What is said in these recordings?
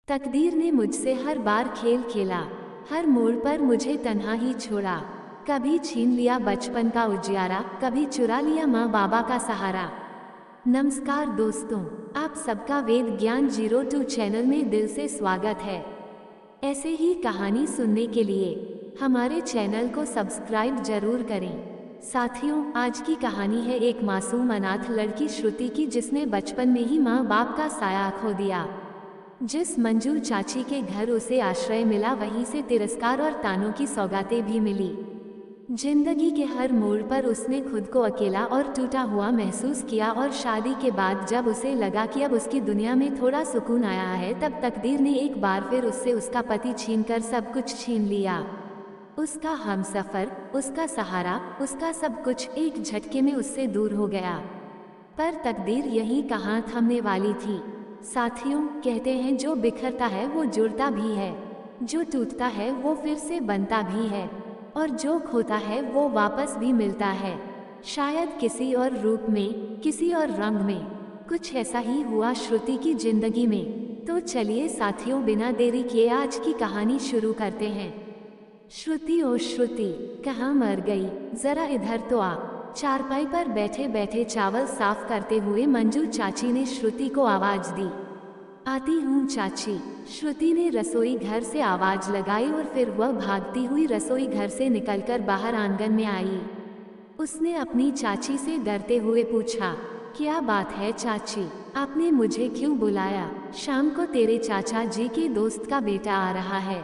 तकदीर ने मुझसे हर बार खेल खेला, हर मोड़ पर मुझे तन्हा ही छोड़ा। कभी छीन लिया बचपन का उजियारा, कभी चुरा लिया माँ बाबा का सहारा। नमस्कार दोस्तों, आप सबका वेद ज्ञान 02 चैनल में दिल से स्वागत है। ऐसे ही कहानी सुनने के लिए हमारे चैनल को सब्सक्राइब जरूर करें। साथियों, आज की कहानी है एक मासूम अनाथ लड़की श्रुति की, जिसने बचपन में ही माँ बाप का साया खो दिया। जिस मंजू चाची के घर उसे आश्रय मिला, वहीं से तिरस्कार और तानों की सौगातें भी मिली। जिंदगी के हर मोड़ पर उसने खुद को अकेला और टूटा हुआ महसूस किया, और शादी के बाद जब उसे लगा कि अब उसकी दुनिया में थोड़ा सुकून आया है, तब तकदीर ने एक बार फिर उससे उसका पति छीनकर सब कुछ छीन लिया। उसका हमसफर, उसका सहारा, उसका सब कुछ एक झटके में उससे दूर हो गया। पर तकदीर यही कहाँ थमने वाली थी। साथियों, कहते हैं जो बिखरता है वो जुड़ता भी है, जो टूटता है वो फिर से बनता भी है, और जो खोता है वो वापस भी मिलता है। शायद किसी और रूप में, किसी और रंग में। कुछ ऐसा ही हुआ श्रुति की जिंदगी में। तो चलिए साथियों, बिना देरी किए आज की कहानी शुरू करते हैं। श्रुति ओ श्रुति, कहाँ मर गई, जरा इधर तो आ। चारपाई पर बैठे बैठे चावल साफ करते हुए मंजू चाची ने श्रुति को आवाज दी। आती हूँ चाची। श्रुति ने रसोई घर से आवाज लगाई और फिर वह भागती हुई रसोई घर से निकलकर बाहर आंगन में आई। उसने अपनी चाची से डरते हुए पूछा, क्या बात है चाची, आपने मुझे क्यों बुलाया? शाम को तेरे चाचा जी के दोस्त का बेटा आ रहा है,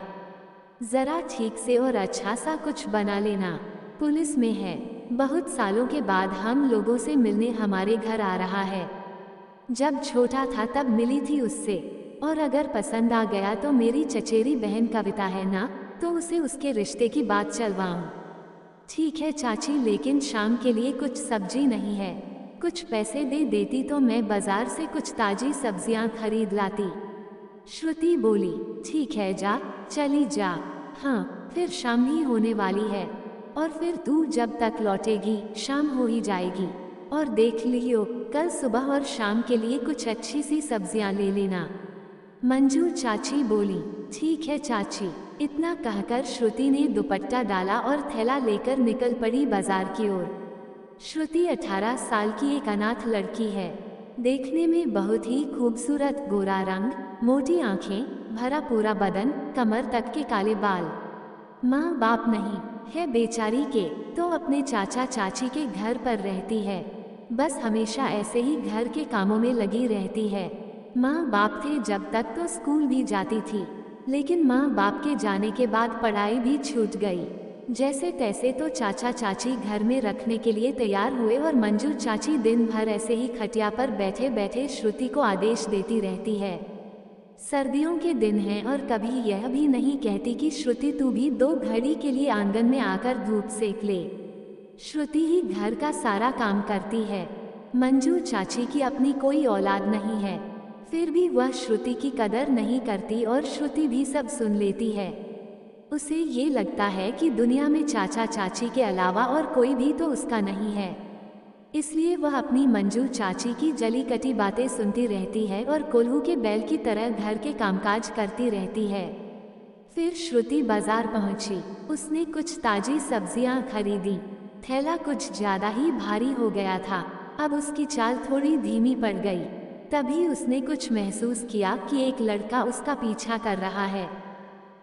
जरा ठीक से और अच्छा सा कुछ बना लेना। पुलिस में है, बहुत सालों के बाद हम लोगों से मिलने हमारे घर आ रहा है। जब छोटा था तब मिली थी उससे, और अगर पसंद आ गया तो मेरी चचेरी बहन कविता है ना, तो उसे उसके रिश्ते की बात चलवाऊं। ठीक है चाची, लेकिन शाम के लिए कुछ सब्जी नहीं है। कुछ पैसे दे देती तो मैं बाजार से कुछ ताजी सब्जियां खरीद लाती। श्रुति बोली, ठीक है जा, चली जा। हाँ, फिर शाम ही होने वाली है, और फिर तू जब तक लौटेगी शाम हो ही जाएगी। और देख लियो, कल सुबह और शाम के लिए कुछ अच्छी सी सब्जियां ले लेना। मंजू चाची बोली, ठीक है चाची। इतना कहकर श्रुति ने दुपट्टा डाला और थैला लेकर निकल पड़ी बाजार की ओर। श्रुति 18 साल की एक अनाथ लड़की है। देखने में बहुत ही खूबसूरत, गोरा रंग, मोटी आंखें, भरा पूरा बदन, कमर तक के काले बाल। माँ बाप नहीं है बेचारी के, तो अपने चाचा चाची के घर पर रहती है। बस हमेशा ऐसे ही घर के कामों में लगी रहती है। माँ बाप थे जब तक तो स्कूल भी जाती थी, लेकिन माँ बाप के जाने के बाद पढ़ाई भी छूट गई। जैसे तैसे तो चाचा चाची घर में रखने के लिए तैयार हुए, और मंजू चाची दिन भर ऐसे ही खटिया पर बैठे बैठे श्रुति को आदेश देती रहती है। सर्दियों के दिन हैं और कभी यह भी नहीं कहती कि श्रुति तू भी 2 घड़ी के लिए आंगन में आकर धूप सेक ले। श्रुति ही घर का सारा काम करती है। मंजू चाची की अपनी कोई औलाद नहीं है, फिर भी वह श्रुति की कदर नहीं करती, और श्रुति भी सब सुन लेती है। उसे ये लगता है कि दुनिया में चाचा चाची के अलावा और कोई भी तो उसका नहीं है। इसलिए वह अपनी मंजू चाची की जली कटी बातें सुनती रहती है और कोल्हू के बैल की तरह घर के कामकाज करती रहती है। फिर श्रुति बाजार पहुंची। उसने कुछ ताजी सब्जियां खरीदी। थैला कुछ ज्यादा ही भारी हो गया था, अब उसकी चाल थोड़ी धीमी पड़ गई। तभी उसने कुछ महसूस किया कि एक लड़का उसका पीछा कर रहा है।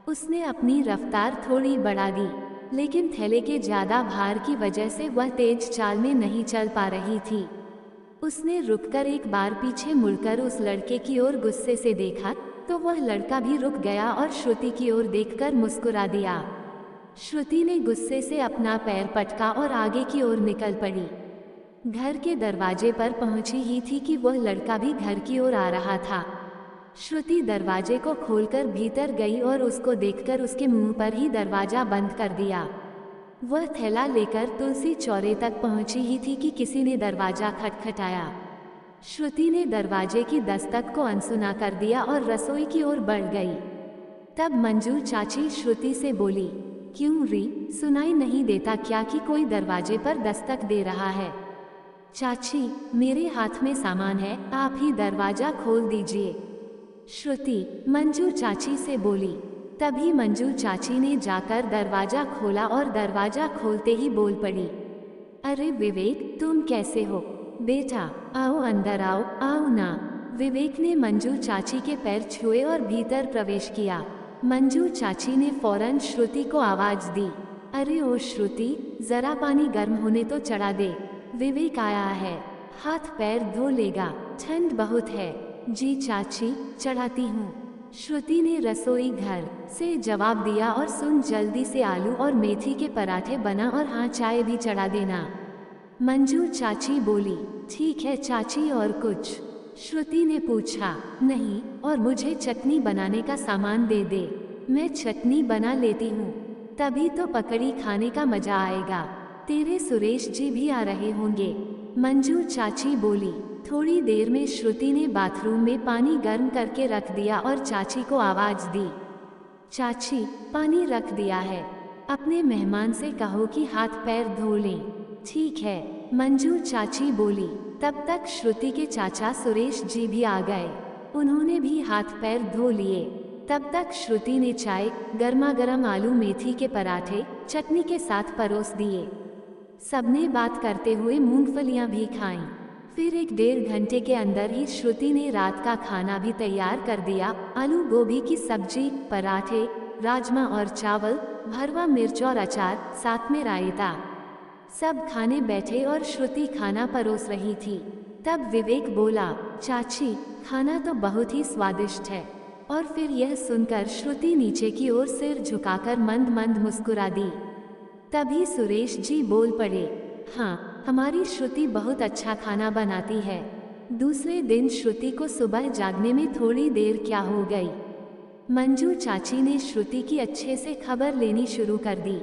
उसने अपनी रफ्तार थोड़ी बढ़ा दी, लेकिन थैले के ज्यादा भार की वजह से वह तेज चाल में नहीं चल पा रही थी। उसने रुककर एक बार पीछे मुड़कर उस लड़के की ओर गुस्से से देखा, तो वह लड़का भी रुक गया और श्रुति की ओर देखकर मुस्कुरा दिया। श्रुति ने गुस्से से अपना पैर पटका और आगे की ओर निकल पड़ी। घर के दरवाजे पर पहुंची ही थी कि वह लड़का भी घर की ओर आ रहा था। श्रुति दरवाजे को खोलकर भीतर गई और उसको देखकर उसके मुंह पर ही दरवाजा बंद कर दिया। वह थैला लेकर तुलसी चौरे तक पहुंची ही थी कि किसी ने दरवाजा खटखटाया। श्रुति ने दरवाजे की दस्तक को अनसुना कर दिया और रसोई की ओर बढ़ गई। तब मंजू चाची श्रुति से बोली, क्यों री, सुनाई नहीं देता क्या कि कोई दरवाजे पर दस्तक दे रहा है? चाची, मेरे हाथ में सामान है, आप ही दरवाजा खोल दीजिए। श्रुति मंजू चाची से बोली। तभी मंजू चाची ने जाकर दरवाजा खोला और दरवाजा खोलते ही बोल पड़ी, अरे विवेक, तुम कैसे हो बेटा? आओ अंदर आओ, आओ ना। विवेक ने मंजू चाची के पैर छुए और भीतर प्रवेश किया। मंजू चाची ने फौरन श्रुति को आवाज दी, अरे ओ श्रुति, जरा पानी गर्म होने तो चढ़ा दे, विवेक आया है, हाथ पैर धो लेगा, ठंड बहुत है। जी चाची, चढ़ाती हूँ, श्रुति ने रसोई घर से जवाब दिया और सुन जल्दी से आलू और मेथी के पराठे बना और हाँ चाय भी चढ़ा देना। मंजू चाची बोली, ठीक है चाची, और कुछ? श्रुति ने पूछा। नहीं, और मुझे चटनी बनाने का सामान दे दे, मैं चटनी बना लेती हूँ, तभी तो पकड़ी खाने का मजा आएगा। तेरे सुरेश जी भी आ रहे होंगे, मंजू चाची बोली। थोड़ी देर में श्रुति ने बाथरूम में पानी गर्म करके रख दिया और चाची को आवाज दी, चाची, पानी रख दिया है, अपने मेहमान से कहो कि हाथ पैर धो लें। ठीक है, मंजू चाची बोली। तब तक श्रुति के चाचा सुरेश जी भी आ गए, उन्होंने भी हाथ पैर धो लिए। तब तक श्रुति ने चाय, गर्मा गर्म आलू मेथी के पराठे चटनी के साथ परोस दिए। सबने बात करते हुए मूंगफलियां भी खाईं। फिर 1-1.5 घंटे के अंदर ही श्रुति ने रात का खाना भी तैयार कर दिया। आलू गोभी की सब्जी, पराठे, राजमा और चावल, भरवा मिर्च और अचार, साथ में रायता। सब खाने बैठे और श्रुति खाना परोस रही थी। तब विवेक बोला, चाची, खाना तो बहुत ही स्वादिष्ट है। और फिर यह सुनकर श्रुति नीचे की ओर सिर झुकाकर मंद मंद मुस्कुरा दी। तभी सुरेश जी बोल पड़े, हाँ, हमारी श्रुति बहुत अच्छा खाना बनाती है। दूसरे दिन श्रुति को सुबह जागने में थोड़ी देर क्या हो गई। मंजू चाची ने श्रुति की अच्छे से खबर लेनी शुरू कर दी।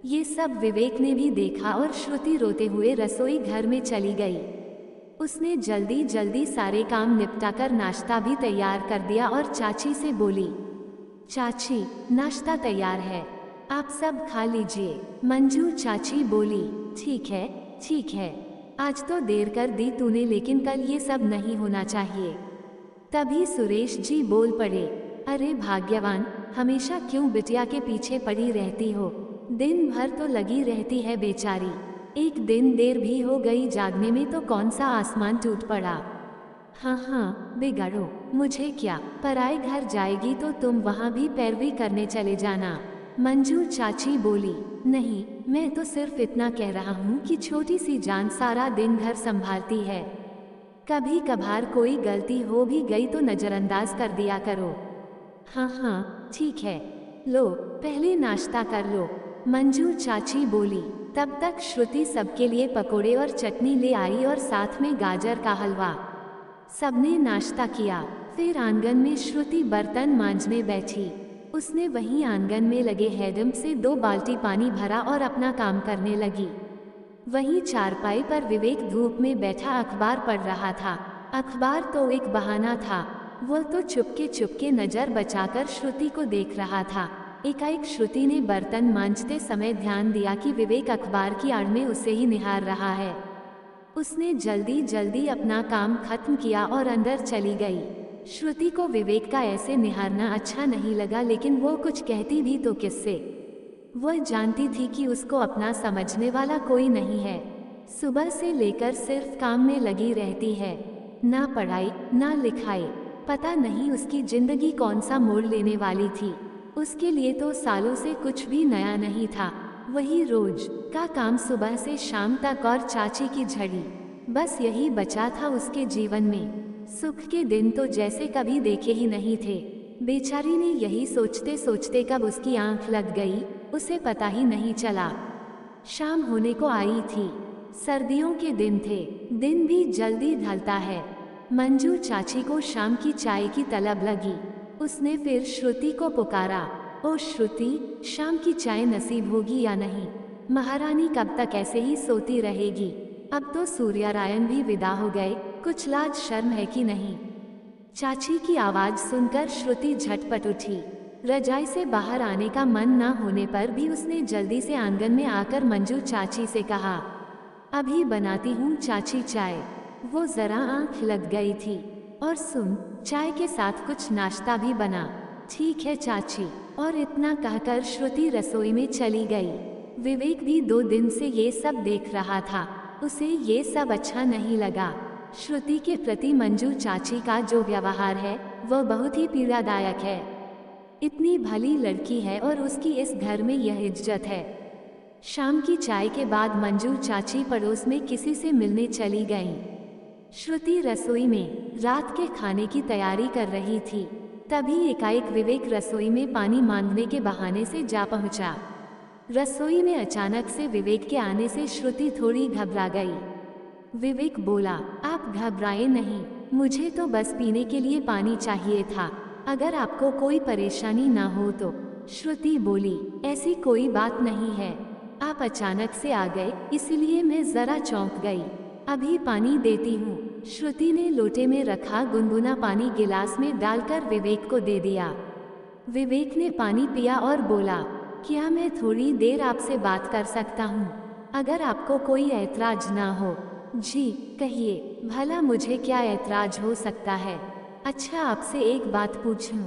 ये सब विवेक ने भी देखा और श्रुति रोते हुए रसोई घर में चली गई। उसने जल्दी जल्दी सारे काम निपटाकर नाश्ता भी तैयार कर दिया और चाची से बोली, चाची, नाश्ता तैयार है, आप सब खा लीजिए। मंजू चाची बोली, ठीक है, ठीक है, आज तो देर कर दी तूने, लेकिन कल ये सब नहीं होना चाहिए। तभी सुरेश जी बोल पड़े, अरे भाग्यवान, हमेशा क्यों बिटिया के पीछे पड़ी रहती हो? दिन भर तो लगी रहती है बेचारी, एक दिन देर भी हो गई जागने में तो कौन सा आसमान टूट पड़ा। हाँ हाँ, बिगड़ो, मुझे क्या, पराए घर जाएगी तो तुम वहाँ भी पैरवी करने चले जाना। मंजू चाची बोली, नहीं, मैं तो सिर्फ इतना कह रहा हूँ कि छोटी सी जान सारा दिन घर संभालती है, कभी कभार कोई गलती हो भी गई तो नज़रअंदाज कर दिया करो। हाँ हाँ, ठीक है, लो पहले नाश्ता कर लो, मंजू चाची बोली। तब तक श्रुति सबके लिए पकोड़े और चटनी ले आई और साथ में गाजर का हलवा। सबने नाश्ता किया। फिर आंगन में श्रुति बर्तन मांजने बैठी। उसने वहीं आंगन में लगे हैडम से 2 बाल्टी पानी भरा और अपना काम करने लगी। वहीं चारपाई पर विवेक धूप में बैठा अखबार पढ़ रहा था। अखबार तो एक बहाना था, वो तो चुपके नजर बचाकर श्रुति को देख रहा था। एकाएक श्रुति ने बर्तन मांजते समय ध्यान दिया कि विवेक अखबार की आड़ में उसे ही निहार रहा है। उसने जल्दी जल्दी अपना काम खत्म किया और अंदर चली गई। श्रुति को विवेक का ऐसे निहारना अच्छा नहीं लगा, लेकिन वो कुछ कहती भी तो किससे। वह जानती थी कि उसको अपना समझने वाला कोई नहीं है। सुबह से लेकर सिर्फ काम में लगी रहती है, ना पढ़ाई ना लिखाई। पता नहीं उसकी जिंदगी कौन सा मोड़ लेने वाली थी। उसके लिए तो सालों से कुछ भी नया नहीं था, वही रोज का काम सुबह से शाम तक और चाची की झड़ी, बस यही बचा था उसके जीवन में। सुख के दिन तो जैसे कभी देखे ही नहीं थे। बेचारी ने यही सोचते सोचते कब उसकी आंख लग गई, उसे पता ही नहीं चला। शाम होने को आई थी, सर्दियों के दिन थे, दिन भी जल्दी ढलता है। मंजू चाची को शाम की चाय की तलब लगी। उसने फिर श्रुति को पुकारा, ओ श्रुति, शाम की चाय नसीब होगी या नहीं? महारानी कब तक ऐसे ही सोती रहेगी? अब तो सूर्यनारायण भी विदा हो गए, कुछ लाज शर्म है कि नहीं? चाची की आवाज सुनकर श्रुति झटपट उठी। रजाई से बाहर आने का मन न होने पर भी उसने जल्दी से आंगन में आकर मंजू चाची से कहा, अभी बनाती हूँ चाची चाय। वो जरा आंख लग गई थी और सुन, चाय के साथ कुछ नाश्ता भी बना। ठीक है चाची। और इतना कहकर श्रुति रसोई में चली गई। विवेक भी 2 दिन से ये सब देख रहा था। उसे ये सब अच्छा नहीं लगा। श्रुति के प्रति मंजू चाची का जो व्यवहार है वह बहुत ही पीड़ादायक है। इतनी भली लड़की है और उसकी इस घर में यह इज्जत है। शाम की चाय के बाद मंजू चाची पड़ोस में किसी से मिलने चली गईं। श्रुति रसोई में रात के खाने की तैयारी कर रही थी। तभी एकाएक विवेक रसोई में पानी मांगने के बहाने से जा पहुंचा। रसोई में अचानक से विवेक के आने से श्रुति थोड़ी घबरा गई। विवेक बोला, आप घबराए नहीं, मुझे तो बस पीने के लिए पानी चाहिए था, अगर आपको कोई परेशानी ना हो तो। श्रुति बोली, ऐसी कोई बात नहीं है, आप अचानक से आ गए इसलिए मैं जरा चौंक गई। अभी पानी देती हूँ। श्रुति ने लोटे में रखा गुनगुना पानी गिलास में डालकर विवेक को दे दिया। विवेक ने पानी पिया और बोला, क्या मैं थोड़ी देर आपसे बात कर सकता हूँ, अगर आपको कोई ऐतराज ना हो। जी कहिए, भला मुझे क्या ऐतराज हो सकता है। अच्छा आपसे एक बात पूछूं?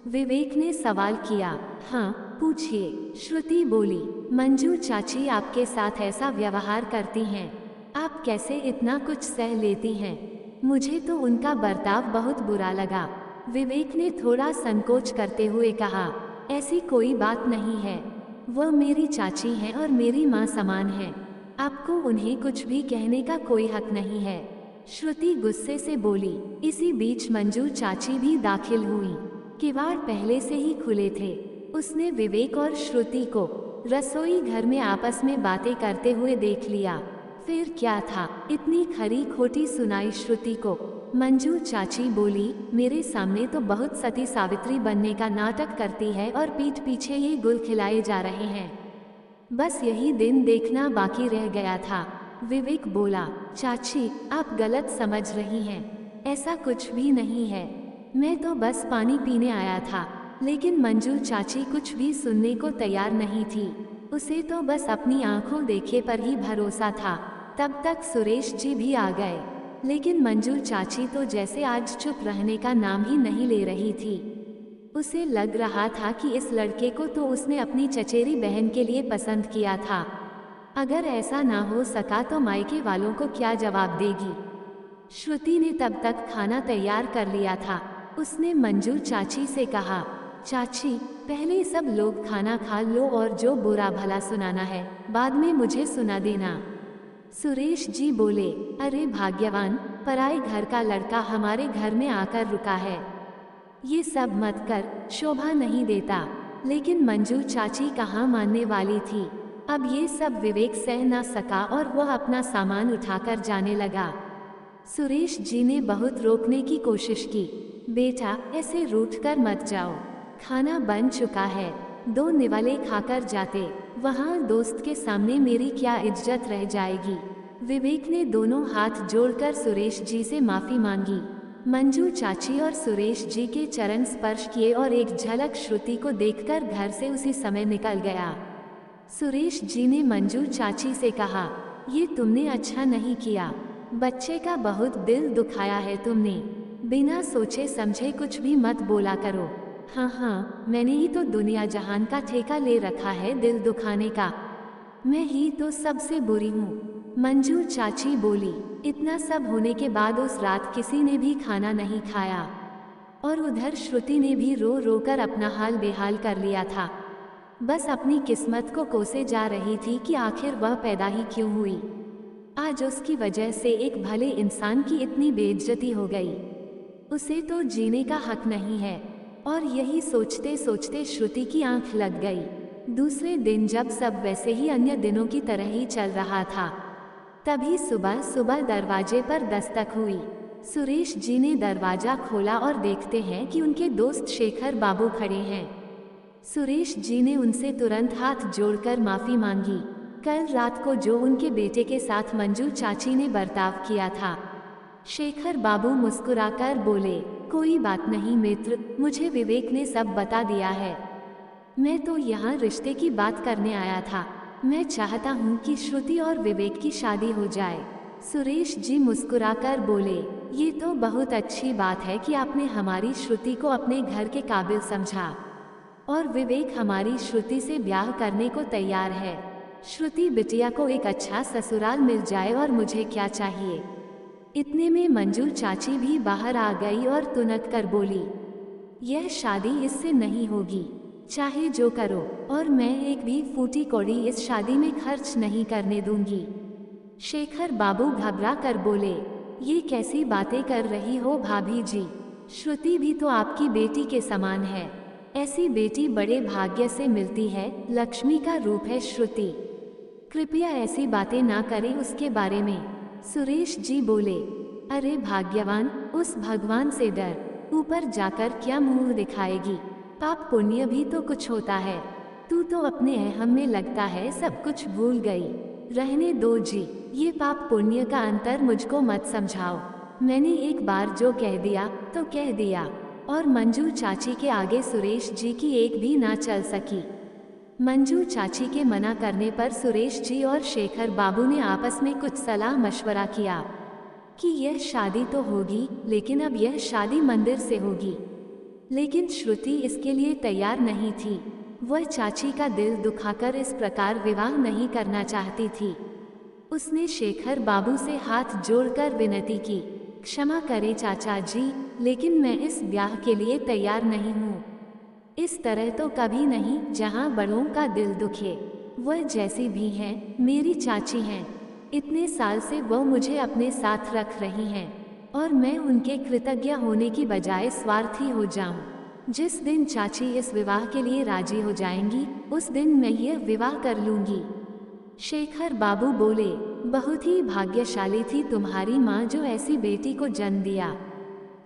विवेक ने सवाल किया। हाँ पूछिए, श्रुति बोली। मंजू चाची आपके साथ ऐसा व्यवहार करती हैं, आप कैसे इतना कुछ सह लेती हैं? मुझे तो उनका बर्ताव बहुत बुरा लगा। विवेक ने थोड़ा संकोच करते हुए कहा, ऐसी कोई बात नहीं है, वह मेरी चाची हैं और मेरी माँ समान हैं, आपको उन्हें कुछ भी कहने का कोई हक नहीं है। श्रुति गुस्से से बोली। इसी बीच मंजू चाची भी दाखिल हुई। किवाड़ पहले से ही खुले थे। उसने विवेक और श्रुति को रसोई घर में आपस में बातें करते हुए देख लिया। फिर क्या था, इतनी खरी खोटी सुनाई श्रुति को। मंजू चाची बोली, मेरे सामने तो बहुत सती सावित्री बनने का नाटक करती है और पीठ पीछे ये गुल खिलाए जा रहे हैं, बस यही दिन देखना बाकी रह गया था। विवेक बोला, चाची आप गलत समझ रही हैं, ऐसा कुछ भी नहीं है, मैं तो बस पानी पीने आया था। लेकिन मंजू चाची कुछ भी सुनने को तैयार नहीं थी। उसे तो बस अपनी आंखों देखे पर ही भरोसा था। तब तक सुरेश जी भी आ गए, लेकिन मंजू चाची तो जैसे आज चुप रहने का नाम ही नहीं ले रही थी। उसे लग रहा था कि इस लड़के को तो उसने अपनी चचेरी बहन के लिए पसंद किया था। अगर ऐसा ना हो सका तो मायके वालों को क्या जवाब देगी। श्रुति ने तब तक खाना तैयार कर लिया था। उसने मंजू चाची से कहा, चाची पहले सब लोग खाना खा लो और जो बुरा भला सुनाना है बाद में मुझे सुना देना। सुरेश जी बोले, अरे भाग्यवान, पराए घर का लड़का हमारे घर में आकर रुका है, ये सब मत कर, शोभा नहीं देता। लेकिन मंजू चाची कहाँ मानने वाली थी। अब ये सब विवेक सह न सका और वह अपना सामान उठाकर जाने लगा। सुरेश जी ने बहुत रोकने की कोशिश की। बेटा ऐसे रूठकर मत जाओ, खाना बन चुका है, 2 निवाले खाकर जाते, वहाँ दोस्त के सामने मेरी क्या इज्जत रह जाएगी। विवेक ने दोनों हाथ जोड़कर सुरेश जी से माफ़ी मांगी। मंजू चाची और सुरेश जी के चरण स्पर्श किए और एक झलक श्रुति को देखकर घर से उसी समय निकल गया। सुरेश जी ने मंजू चाची से कहा, ये तुमने अच्छा नहीं किया, बच्चे का बहुत दिल दुखाया है तुमने, बिना सोचे समझे कुछ भी मत बोला करो। हाँ, मैंने ही तो दुनिया जहान का ठेका ले रखा है दिल दुखाने का, मैं ही तो सबसे बुरी हूँ। मंजू चाची बोली। इतना सब होने के बाद उस रात किसी ने भी खाना नहीं खाया और उधर श्रुति ने भी रो रो कर अपना हाल बेहाल कर लिया था। बस अपनी किस्मत को कोसे जा रही थी कि आखिर वह पैदा ही क्यों हुई। आज उसकी वजह से एक भले इंसान की इतनी बेइज्जती हो गई। उसे तो जीने का हक नहीं है। और यही सोचते सोचते श्रुति की आंख लग गई। दूसरे दिन जब सब वैसे ही अन्य दिनों की तरह ही चल रहा था, तभी सुबह सुबह दरवाजे पर दस्तक हुई। सुरेश जी ने दरवाजा खोला और देखते हैं कि उनके दोस्त शेखर बाबू खड़े हैं। सुरेश जी ने उनसे तुरंत हाथ जोड़कर माफ़ी मांगी। कल रात को जो उनके बेटे के साथ मंजू चाची ने बर्ताव किया था। शेखर बाबू मुस्कुराकर बोले, कोई बात नहीं मित्र, मुझे विवेक ने सब बता दिया है। मैं तो यहाँ रिश्ते की बात करने आया था। मैं चाहता हूँ कि श्रुति और विवेक की शादी हो जाए। सुरेश जी मुस्कुराकर बोले, ये तो बहुत अच्छी बात है कि आपने हमारी श्रुति को अपने घर के काबिल समझा और विवेक हमारी श्रुति से ब्याह करने को तैयार है। श्रुति बिटिया को एक अच्छा ससुराल मिल जाए और मुझे क्या चाहिए। इतने में मंजू चाची भी बाहर आ गई और तुनक कर बोली, यह शादी इससे नहीं होगी, चाहे जो करो, और मैं एक भी फूटी कौड़ी इस शादी में खर्च नहीं करने दूंगी। शेखर बाबू घबरा कर बोले, ये कैसी बातें कर रही हो भाभी जी, श्रुति भी तो आपकी बेटी के समान है। ऐसी बेटी बड़े भाग्य से मिलती है, लक्ष्मी का रूप है श्रुति। कृपया ऐसी बातें ना करें उसके बारे में। सुरेश जी बोले, अरे भाग्यवान, उस भगवान से डर, ऊपर जाकर क्या मुंह दिखाएगी। पाप पुण्य भी तो कुछ होता है। तू तो अपने अहम में लगता है सब कुछ भूल गई। रहने दो जी, ये पाप पुण्य का अंतर मुझको मत समझाओ। मैंने एक बार जो कह दिया तो कह दिया, और मंजू चाची के आगे सुरेश जी की एक भी ना चल सकी। मंजू चाची के मना करने पर सुरेश जी और शेखर बाबू ने आपस में कुछ सलाह मशवरा किया कि यह शादी तो होगी, लेकिन अब यह शादी मंदिर से होगी। लेकिन श्रुति इसके लिए तैयार नहीं थी। वह चाची का दिल दुखाकर इस प्रकार विवाह नहीं करना चाहती थी। उसने शेखर बाबू से हाथ जोड़कर विनती की, क्षमा करें चाचा जी, लेकिन मैं इस ब्याह के लिए तैयार नहीं हूँ। इस तरह तो कभी नहीं, जहाँ बड़ों का दिल दुखे। वह जैसी भी हैं, मेरी चाची हैं। इतने साल से वह मुझे अपने साथ रख रही हैं, और मैं उनके कृतज्ञ होने की बजाय स्वार्थी हो जाऊं। जिस दिन चाची इस विवाह के लिए राजी हो जाएंगी, उस दिन मैं यह विवाह कर लूंगी। शेखर बाबू बोले, बहुत ही भाग्यशाली थी तुम्हारी माँ जो ऐसी बेटी को जन्म दिया।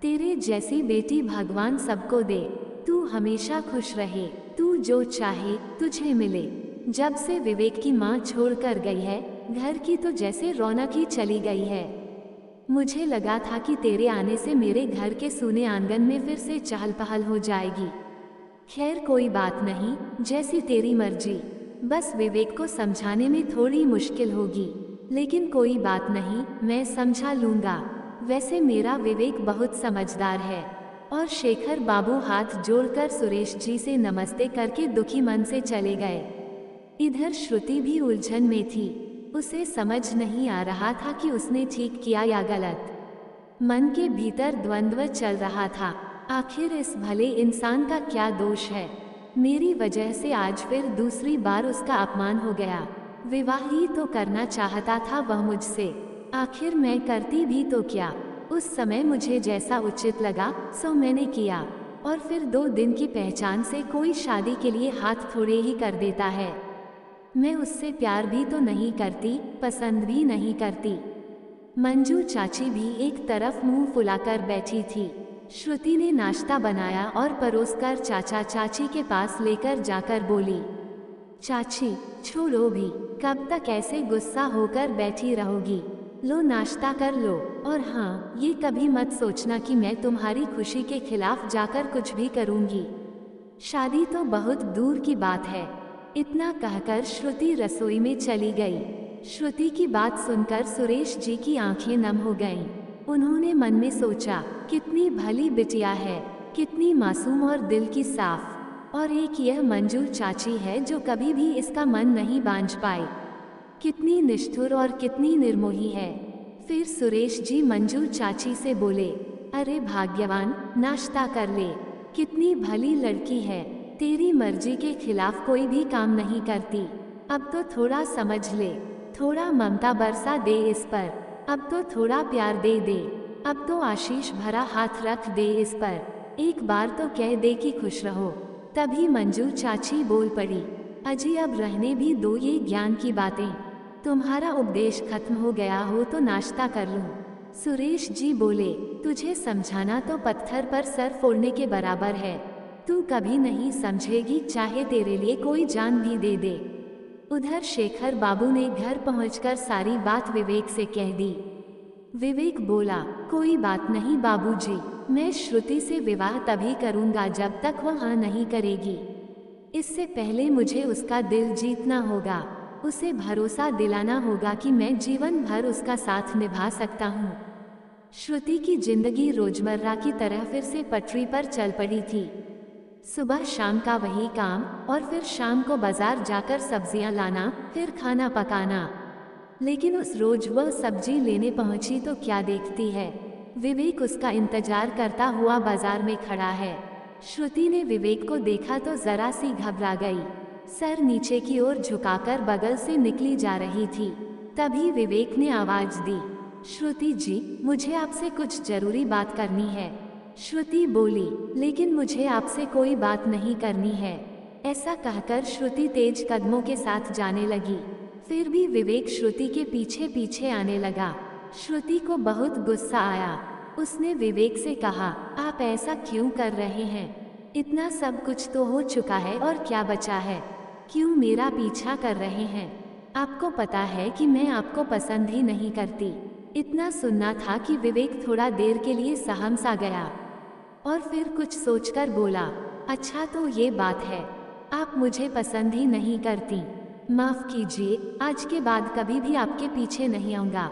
तेरे जैसी बेटी भगवान सबको दे। तू हमेशा खुश रहे, तू जो चाहे तुझे मिले। जब से विवेक की माँ छोड़कर गई है, घर की तो जैसे रौनक ही चली गई है। मुझे लगा था कि तेरे आने से मेरे घर के सूने आंगन में फिर से चहल पहल हो जाएगी। खैर कोई बात नहीं, जैसी तेरी मर्जी। बस विवेक को समझाने में थोड़ी मुश्किल होगी, लेकिन कोई बात नहीं, मैं समझा लूँगा। वैसे मेरा विवेक बहुत समझदार है। और शेखर बाबू हाथ जोड़कर सुरेश जी से नमस्ते करके दुखी मन से चले गए। इधर श्रुति भी उलझन में थी। उसे समझ नहीं आ रहा था कि उसने ठीक किया या गलत। मन के भीतर द्वंद्व चल रहा था, आखिर इस भले इंसान का क्या दोष है। मेरी वजह से आज फिर दूसरी बार उसका अपमान हो गया। विवाह ही तो करना चाहता था वह मुझसे, आखिर मैं करती भी तो क्या। उस समय मुझे जैसा उचित लगा सो मैंने किया, और फिर 2 दिन की पहचान से कोई शादी के लिए हाथ थोड़े ही कर देता है। मैं उससे प्यार भी तो नहीं करती, पसंद भी नहीं करती। मंजू चाची भी एक तरफ मुंह फुलाकर बैठी थी। श्रुति ने नाश्ता बनाया और परोसकर चाचा चाची के पास लेकर जाकर बोली, चाची छोड़ो भी, कब तक ऐसे गुस्सा होकर बैठी रहोगी। लो नाश्ता कर लो, और हाँ, ये कभी मत सोचना कि मैं तुम्हारी खुशी के खिलाफ जाकर कुछ भी करूँगी। शादी तो बहुत दूर की बात है। इतना कहकर श्रुति रसोई में चली गई। श्रुति की बात सुनकर सुरेश जी की आंखें नम हो गईं। उन्होंने मन में सोचा, कितनी भली बिटिया है, कितनी मासूम और दिल की साफ। और एक यह मंजू चाची है जो कभी भी इसका मन नहीं बांझ पाई। कितनी निष्ठुर और कितनी निर्मोही है। फिर सुरेश जी मंजू चाची से बोले, अरे भाग्यवान, नाश्ता कर ले। कितनी भली लड़की है, तेरी मर्जी के खिलाफ कोई भी काम नहीं करती। अब तो थोड़ा समझ ले, थोड़ा ममता बरसा दे इस पर। अब तो थोड़ा प्यार दे दे, अब तो आशीष भरा हाथ रख दे इस पर। एक बार तो कह दे कि खुश रहो। तभी मंजू चाची बोल पड़ी, अजी अब रहने भी दो ये ज्ञान की बातें। तुम्हारा उपदेश खत्म हो गया हो तो नाश्ता कर लूं। सुरेश जी बोले, तुझे समझाना तो पत्थर पर सर फोड़ने के बराबर है। तू कभी नहीं समझेगी, चाहे तेरे लिए कोई जान भी दे दे। उधर शेखर बाबू ने घर पहुंचकर सारी बात विवेक से कह दी। विवेक बोला, कोई बात नहीं बाबूजी, मैं श्रुति से विवाह तभी करूंगा जब तक वह हाँ नहीं करेगी। इससे पहले मुझे उसका दिल जीतना होगा, उसे भरोसा दिलाना होगा कि मैं जीवन भर उसका साथ निभा सकता हूँ। श्रुति की जिंदगी रोजमर्रा की तरह फिर से पटरी पर चल पड़ी थी। सुबह शाम का वही काम, और फिर शाम को बाजार जाकर सब्जियां लाना, फिर खाना पकाना। लेकिन उस रोज वह सब्जी लेने पहुंची तो क्या देखती है, विवेक उसका इंतजार करता हुआ बाजार में खड़ा है। श्रुति ने विवेक को देखा तो जरा सी घबरा गई, सर नीचे की ओर झुकाकर बगल से निकली जा रही थी। तभी विवेक ने आवाज दी, श्रुति जी, मुझे आपसे कुछ जरूरी बात करनी है। श्रुति बोली, लेकिन मुझे आपसे कोई बात नहीं करनी है। ऐसा कहकर श्रुति तेज कदमों के साथ जाने लगी। फिर भी विवेक श्रुति के पीछे पीछे आने लगा। श्रुति को बहुत गुस्सा आया। उसने विवेक से कहा, आप ऐसा क्यों कर रहे हैं? इतना सब कुछ तो हो चुका है और क्या बचा है? क्यों मेरा पीछा कर रहे हैं? आपको पता है कि मैं आपको पसंद ही नहीं करती। इतना सुनना था कि विवेक थोड़ा देर के लिए सहम सा गया और फिर कुछ सोचकर बोला, अच्छा तो ये बात है, आप मुझे पसंद ही नहीं करती। माफ कीजिए, आज के बाद कभी भी आपके पीछे नहीं आऊँगा।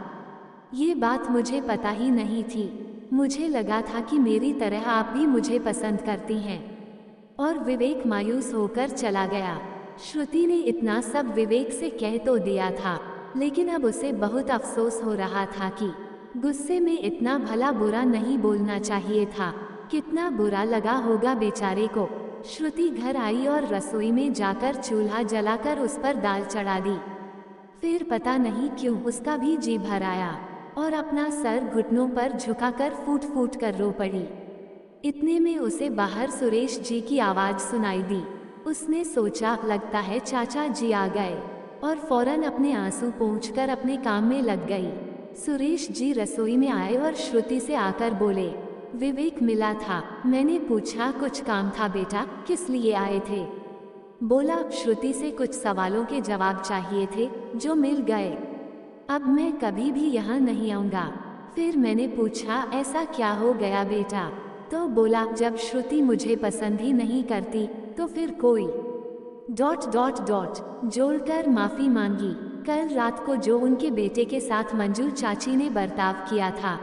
ये बात मुझे पता ही नहीं थी। मुझे लगा था कि मेरी तरह आप भी मुझे पसंद करती हैं। और विवेक मायूस होकर चला गया। श्रुति ने इतना सब विवेक से कह तो दिया था, लेकिन अब उसे बहुत अफसोस हो रहा था कि गुस्से में इतना भला बुरा नहीं बोलना चाहिए था। कितना बुरा लगा होगा बेचारे को। श्रुति घर आई और रसोई में जाकर चूल्हा जलाकर उस पर दाल चढ़ा दी। फिर पता नहीं क्यों उसका भी जी भर आया और अपना सर घुटनों पर झुकाकर फूट फूट कर रो पड़ी। इतने में उसे बाहर सुरेश जी की आवाज सुनाई दी। उसने सोचा, लगता है चाचा जी आ गए, और फौरन अपने आंसू पोंछकर अपने काम में लग गई। सुरेश जी रसोई में आए और श्रुति से आकर बोले, विवेक मिला था। मैंने पूछा, कुछ काम था बेटा, किस लिए आए थे? बोला, श्रुति से कुछ सवालों के जवाब चाहिए थे, जो मिल गए। अब मैं कभी भी यहाँ नहीं आऊँगा। फिर मैंने पूछा, ऐसा क्या हो गया बेटा? तो बोला, जब श्रुति मुझे पसंद ही नहीं करती तो फिर कोई ... जोड़कर माफी मांगी। कल रात को जो उनके बेटे के साथ मंजू चाची ने बर्ताव किया था।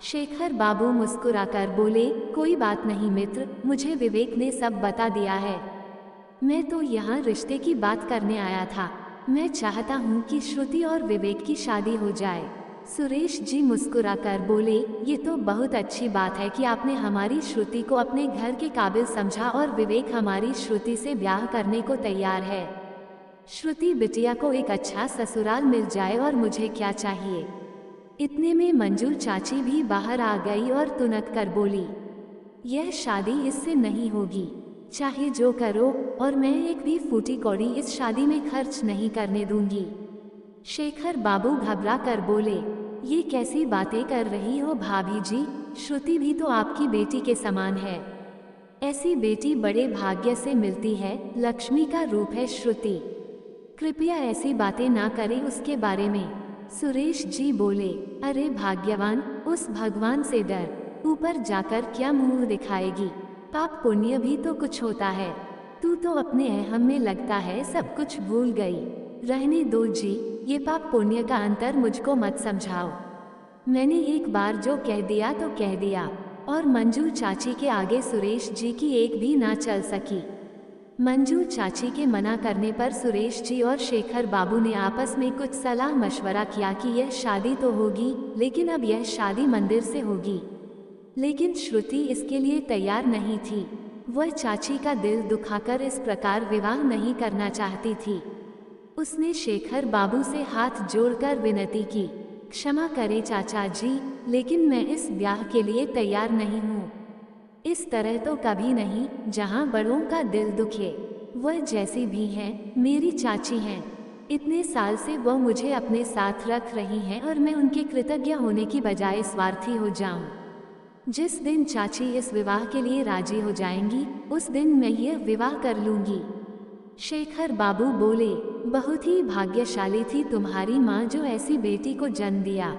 शेखर बाबू मुस्कुराकर बोले, कोई बात नहीं मित्र, मुझे विवेक ने सब बता दिया है। मैं तो यहाँ रिश्ते की बात करने आया था। मैं चाहता हूँ कि श्रुति और विवेक की शादी हो जाए। सुरेश जी मुस्कुराकर बोले, ये तो बहुत अच्छी बात है कि आपने हमारी श्रुति को अपने घर के काबिल समझा और विवेक हमारी श्रुति से ब्याह करने को तैयार है। श्रुति बिटिया को एक अच्छा ससुराल मिल जाए और मुझे क्या चाहिए। इतने में मंजू चाची भी बाहर आ गई और तुनक कर बोली, यह शादी इससे नहीं होगी, चाहे जो करो, और मैं एक भी फूटी कौड़ी इस शादी में खर्च नहीं करने दूंगी। शेखर बाबू घबरा कर बोले, ये कैसी बातें कर रही हो भाभी जी? श्रुति भी तो आपकी बेटी के समान है। ऐसी बेटी बड़े भाग्य से मिलती है, लक्ष्मी का रूप है श्रुति। कृपया ऐसी बातें ना करें उसके बारे में। सुरेश जी बोले, अरे भाग्यवान, उस भगवान से डर, ऊपर जाकर क्या मुंह दिखाएगी? पाप पुण्य भी तो कुछ होता है। तू तो अपने अहम में लगता है सब कुछ भूल गई। रहने दो जी, ये पाप पुण्य का अंतर मुझको मत समझाओ। मैंने एक बार जो कह दिया तो कह दिया। और मंजू चाची के आगे सुरेश जी की एक भी ना चल सकी। मंजू चाची के मना करने पर सुरेश जी और शेखर बाबू ने आपस में कुछ सलाह मशवरा किया कि यह शादी तो होगी, लेकिन अब यह शादी मंदिर से होगी। लेकिन श्रुति इसके लिए तैयार नहीं थी। वह चाची का दिल दुखाकर इस प्रकार विवाह नहीं करना चाहती थी। उसने शेखर बाबू से हाथ जोड़कर विनती की, क्षमा करें चाचा जी, लेकिन मैं इस ब्याह के लिए तैयार नहीं हूँ। इस तरह तो कभी नहीं, जहाँ बड़ों का दिल दुखे। वह जैसी भी हैं, मेरी चाची हैं। इतने साल से वह मुझे अपने साथ रख रही हैं और मैं उनके कृतज्ञ होने की बजाय स्वार्थी हो जाऊं। जिस दिन चाची इस विवाह के लिए राजी हो जाएंगी, उस दिन मैं यह विवाह कर लूंगी। शेखर बाबू बोले, बहुत ही भाग्यशाली थी तुम्हारी माँ जो ऐसी बेटी को जन्म दिया।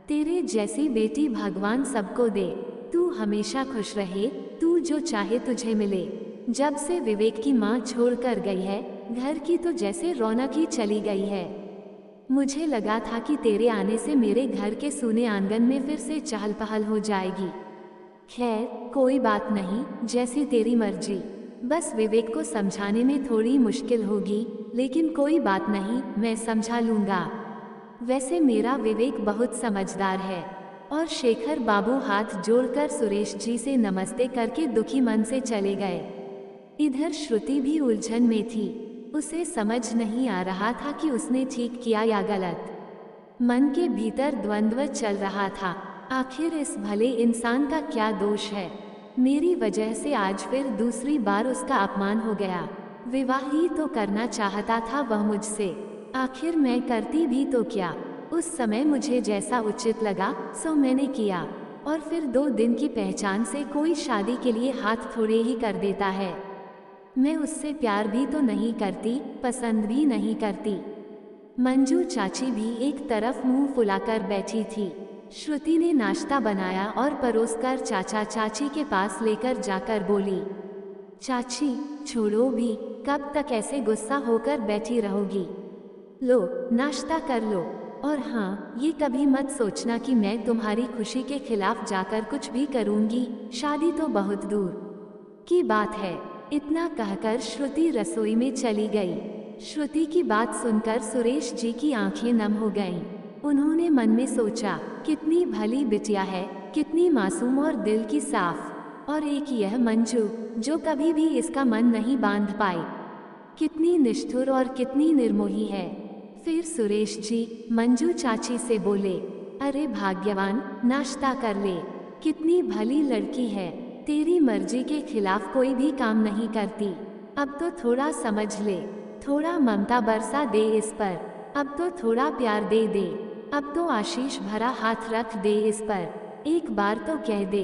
तेरे जैसी बेटी भगवान सबको दे। तू हमेशा खुश रहे, तू जो चाहे तुझे मिले। जब से विवेक की माँ छोड़ कर गई है, घर की तो जैसे रौनक ही चली गई है। मुझे लगा था कि तेरे आने से मेरे घर के सूने आंगन में फिर से चहल पहल हो जाएगी। खैर, कोई बात नहीं, जैसी तेरी मर्जी। बस विवेक को समझाने में थोड़ी मुश्किल होगी, लेकिन कोई बात नहीं, मैं समझा लूँगा। वैसे मेरा विवेक बहुत समझदार है। और शेखर बाबू हाथ जोड़कर सुरेश जी से नमस्ते करके दुखी मन से चले गए। इधर श्रुति भी उलझन में थी। उसे समझ नहीं आ रहा था कि उसने ठीक किया या गलत। मन के भीतर द्वंद्व चल रहा था। आखिर इस भले इंसान का क्या दोष है? मेरी वजह से आज फिर दूसरी बार उसका अपमान हो गया। विवाह ही तो करना चाहता था वह मुझसे। आखिर मैं करती भी तो क्या? उस समय मुझे जैसा उचित लगा सो मैंने किया। और फिर 2 दिन की पहचान से कोई शादी के लिए हाथ थोड़े ही कर देता है। मैं उससे प्यार भी तो नहीं करती, पसंद भी नहीं करती। मंजू चाची भी एक तरफ मुंह फुलाकर बैठी थी। श्रुति ने नाश्ता बनाया और परोसकर चाचा चाची के पास लेकर जाकर बोली, चाची छोड़ो भी, कब तक ऐसे गुस्सा होकर बैठी रहोगी? लो, नाश्ता कर लो। और हाँ, ये कभी मत सोचना कि मैं तुम्हारी खुशी के खिलाफ जाकर कुछ भी करूँगी। शादी तो बहुत दूर की बात है। इतना कहकर श्रुति रसोई में चली गई। श्रुति की बात सुनकर सुरेश जी की आंखें नम हो गईं। उन्होंने मन में सोचा, कितनी भली बिटिया है, कितनी मासूम और दिल की साफ। और एक यह मंजू, जो कभी भी इसका मन नहीं बांध पाई। कितनी निष्ठुर और कितनी निर्मोही है। फिर सुरेश जी मंजू चाची से बोले, अरे भाग्यवान, नाश्ता कर ले। कितनी भली लड़की है, तेरी मर्जी के खिलाफ कोई भी काम नहीं करती। अब तो थोड़ा समझ ले, थोड़ा ममता बरसा दे इस पर। अब तो थोड़ा प्यार दे दे। अब तो आशीष भरा हाथ रख दे इस पर। एक बार तो कह दे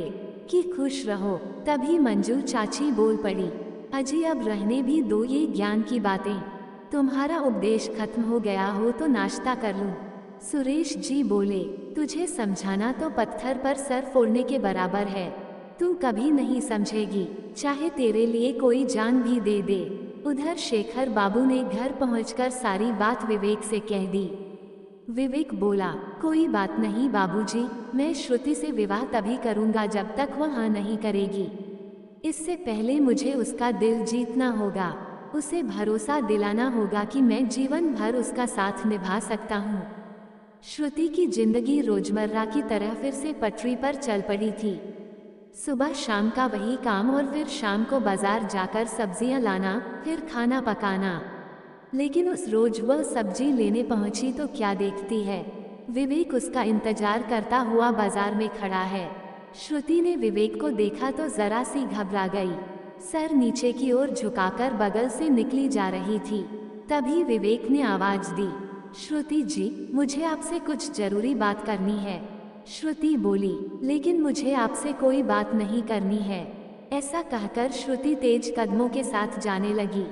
कि खुश रहो। तभी मंजू चाची बोल पड़ी, अजी अब रहने भी दो ये ज्ञान की बातें। तुम्हारा उपदेश खत्म हो गया हो तो नाश्ता कर लूं। सुरेश जी बोले, तुझे समझाना तो पत्थर पर सर फोड़ने के बराबर है। तू कभी नहीं समझेगी, चाहे तेरे लिए कोई जान भी दे दे। उधर शेखर बाबू ने घर पहुंचकर सारी बात विवेक से कह दी। विवेक बोला, कोई बात नहीं बाबूजी, मैं श्रुति से विवाह तभी करूंगा जब तक वह हाँ नहीं करेगी। इससे पहले मुझे उसका दिल जीतना होगा। उसे भरोसा दिलाना होगा कि मैं जीवन भर उसका साथ निभा सकता हूँ। श्रुति की जिंदगी रोजमर्रा की तरह फिर से पटरी पर चल पड़ी थी। सुबह शाम का वही काम और फिर शाम को बाजार जाकर सब्जियां लाना, फिर खाना पकाना। लेकिन उस रोज वह सब्जी लेने पहुंची तो क्या देखती है, विवेक उसका इंतजार करता हुआ बाजार में खड़ा है। श्रुति ने विवेक को देखा तो जरा सी घबरा गई। सर नीचे की ओर झुकाकर बगल से निकली जा रही थी। तभी विवेक ने आवाज दी, श्रुति जी, मुझे आपसे कुछ जरूरी बात करनी है। श्रुति बोली, लेकिन मुझे आपसे कोई बात नहीं करनी है। ऐसा कहकर श्रुति तेज कदमों के साथ जाने लगी।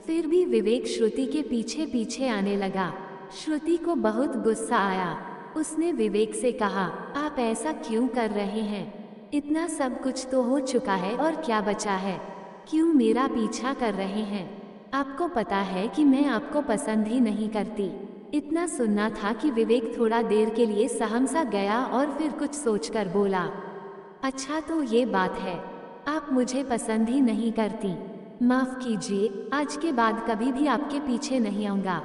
फिर भी विवेक श्रुति के पीछे पीछे आने लगा। श्रुति को बहुत गुस्सा आया। उसने विवेक से कहा, आप ऐसा क्यों कर रहे हैं? इतना सब कुछ तो हो चुका है और क्या बचा है? क्यों मेरा पीछा कर रहे हैं? आपको पता है कि मैं आपको पसंद ही नहीं करती। इतना सुनना था कि विवेक थोड़ा देर के लिए सहम सा गया और फिर कुछ सोचकर बोला, अच्छा तो ये बात है, आप मुझे पसंद ही नहीं करती। माफ कीजिए, आज के बाद कभी भी आपके पीछे नहीं आऊँगा।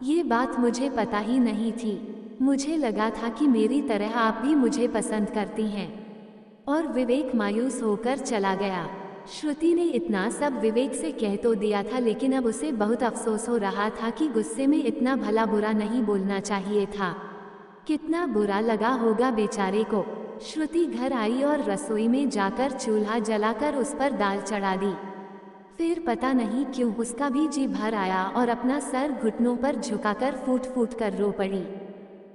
ये बात मुझे पता ही नहीं थी। मुझे लगा था कि मेरी तरह आप भी मुझे पसंद करती हैं। और विवेक मायूस होकर चला गया। श्रुति ने इतना सब विवेक से कह तो दिया था, लेकिन अब उसे बहुत अफसोस हो रहा था कि गुस्से में इतना भला बुरा नहीं बोलना चाहिए था। कितना बुरा लगा होगा बेचारे को। श्रुति घर आई और रसोई में जाकर चूल्हा जलाकर उस पर दाल चढ़ा दी। फिर पता नहीं क्यों उसका भी जी भर आया और अपना सर घुटनों पर झुकाकर फूट फूट कर रो पड़ी।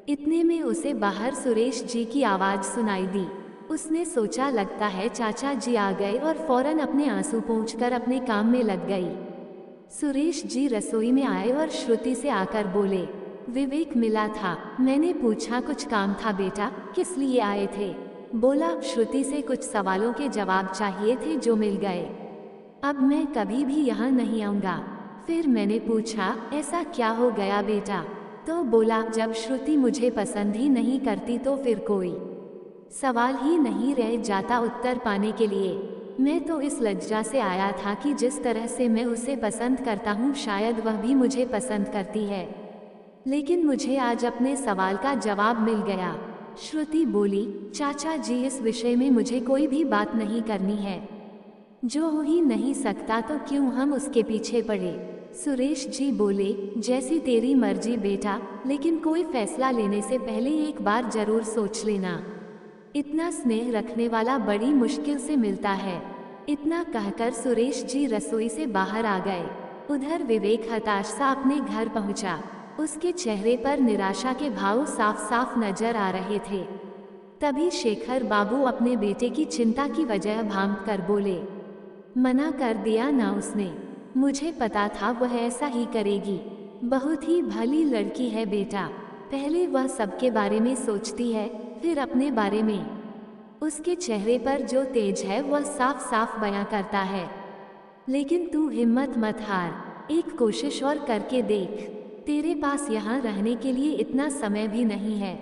इतने में उसे बाहर सुरेश जी की आवाज सुनाई दी। उसने सोचा लगता है चाचा जी आ गए और फौरन अपने आंसू पोंछकर अपने काम में लग गई। सुरेश जी रसोई में आए और श्रुति से आकर बोले, विवेक मिला था। मैंने पूछा, कुछ काम था बेटा, किस लिए आए थे? बोला, श्रुति से कुछ सवालों के जवाब चाहिए थे जो मिल गए। अब मैं कभी भी यहाँ नहीं आऊँगा। फिर मैंने पूछा, ऐसा क्या हो गया बेटा? तो बोला, जब श्रुति मुझे पसंद ही नहीं करती तो फिर कोई सवाल ही नहीं रह जाता उत्तर पाने के लिए। मैं तो इस लज्जा से आया था कि जिस तरह से मैं उसे पसंद करता हूँ शायद वह भी मुझे पसंद करती है, लेकिन मुझे आज अपने सवाल का जवाब मिल गया। श्रुति बोली, चाचा जी इस विषय में मुझे कोई भी बात नहीं करनी है, जो हो ही नहीं सकता तो क्यों हम उसके पीछे पड़े। सुरेश जी बोले, जैसी तेरी मर्जी बेटा, लेकिन कोई फैसला लेने से पहले एक बार जरूर सोच लेना। इतना स्नेह रखने वाला बड़ी मुश्किल से मिलता है। इतना कहकर सुरेश जी रसोई से बाहर आ गए। उधर विवेक हताश सा अपने घर पहुंचा। उसके चेहरे पर निराशा के भाव साफ साफ नजर आ रहे थे। तभी शेखर बाबू अपने बेटे की चिंता की वजह भांप कर बोले, मना कर दिया ना उसने, मुझे पता था वह ऐसा ही करेगी। बहुत ही भली लड़की है बेटा, पहले वह सबके बारे में सोचती है फिर अपने बारे में। उसके चेहरे पर जो तेज है वह साफ साफ बयां करता है। लेकिन तू हिम्मत मत हार, एक कोशिश और करके देख। तेरे पास यहाँ रहने के लिए इतना समय भी नहीं है।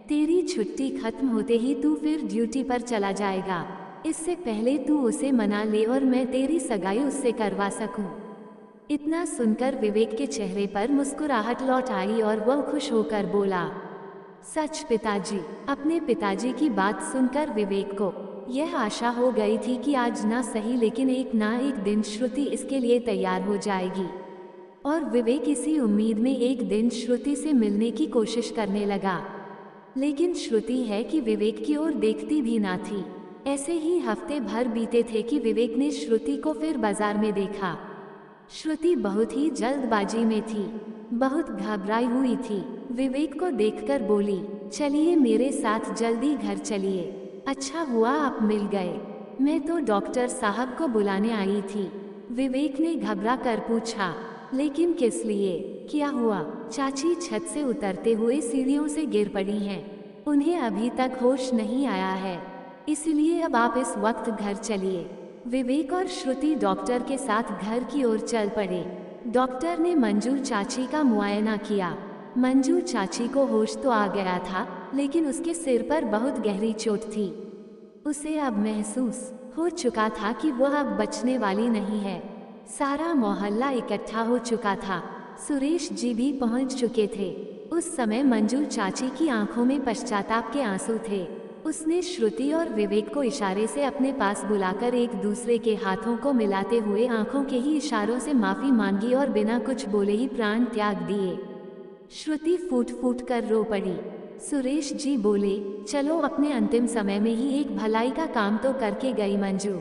तेरी छुट्टी खत्म होते ही तू फिर ड्यूटी पर चला जाएगा। इससे पहले तू उसे मना ले और मैं तेरी सगाई उससे करवा सकूं। इतना सुनकर विवेक के चेहरे पर मुस्कुराहट लौट आई और वह खुश होकर बोला, सच पिताजी। अपने पिताजी की बात सुनकर विवेक को यह आशा हो गई थी कि आज ना सही लेकिन एक ना एक दिन श्रुति इसके लिए तैयार हो जाएगी। और विवेक इसी उम्मीद में एक दिन श्रुति से मिलने की कोशिश करने लगा। लेकिन श्रुति है कि विवेक की ओर देखती भी ना थी। ऐसे ही हफ्ते भर बीते थे कि विवेक ने श्रुति को फिर बाजार में देखा। श्रुति बहुत ही जल्दबाजी में थी, बहुत घबराई हुई थी। विवेक को देखकर बोली, चलिए मेरे साथ जल्दी घर चलिए। अच्छा हुआ आप मिल गए, मैं तो डॉक्टर साहब को बुलाने आई थी। विवेक ने घबरा कर पूछा, लेकिन किस लिए, क्या हुआ? चाची छत से उतरते हुए सीढ़ियों से गिर पड़ी हैं। उन्हें अभी तक होश नहीं आया है, इसलिए अब आप इस वक्त घर चलिए। विवेक और श्रुति डॉक्टर के साथ घर की ओर चल पड़े। डॉक्टर ने मंजू चाची का मुआयना किया। मंजू चाची को होश तो आ गया था, लेकिन उसके सिर पर बहुत गहरी चोट थी। उसे अब महसूस हो चुका था कि वह अब बचने वाली नहीं है। सारा मोहल्ला इकट्ठा हो चुका था। सुरेश जी भी पहुंच चुके थे। उस समय मंजू चाची की आंखों में पश्चाताप के आंसू थे। उसने श्रुति और विवेक को इशारे से अपने पास बुलाकर एक दूसरे के हाथों को मिलाते हुए आंखों के ही इशारों से माफी मांगी और बिना कुछ बोले ही प्राण त्याग दिए। श्रुति फूट फूट कर रो पड़ी। सुरेश जी बोले, चलो अपने अंतिम समय में ही एक भलाई का काम तो करके गई मंजू।